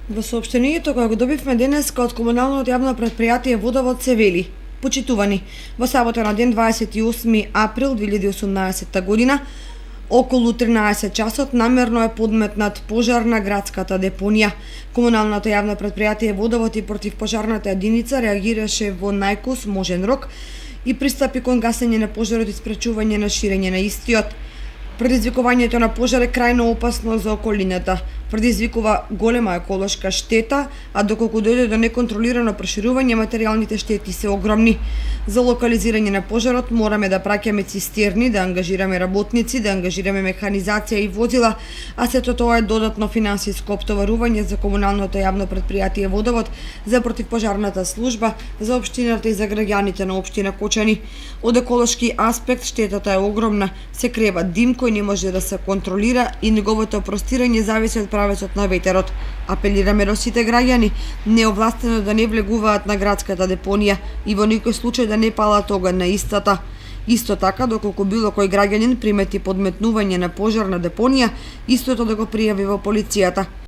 Во соопштението кое го добивме денеска од комуналното јавно претпријатие Водовод се вели: почитувани, во сабота на ден 28 април 2018 година, околу 13 часот намерно е подметнат пожар на градската депонија. Комуналното јавно претпријатие Водовод и противпожарната единица реагираше во најкусможен рок и пристапи кон гасење на пожарот и спречување на ширење на истиот. Предизвикувањето на пожар е крајно опасно за околината. Предизвикува голема еколошка штета, а доколку дојде до неконтролирано проширување, материјалните штети се огромни. За локализирање на пожарот мораме да праќаме цистерни, да ангажираме работници, да ангажираме механизација и возила, а сето тоа е додатно финансиско оптоварување за комуналното јавно претпријатие Водовод, за противпожарната служба, за општината и за граѓаните на општина Кочани. Од еколошки аспект штетата е огромна, се крева дим кој не може да се контролира и неговото простирање зависи од правецот на ветерот. Апелираме до сите граѓани неовластено да не влегуваат на градската депонија и во никој случај да не палат оган на истата. Исто така, доколку било кој граѓанин примети подметнување на пожар на депонија, истото да го пријави во полицијата.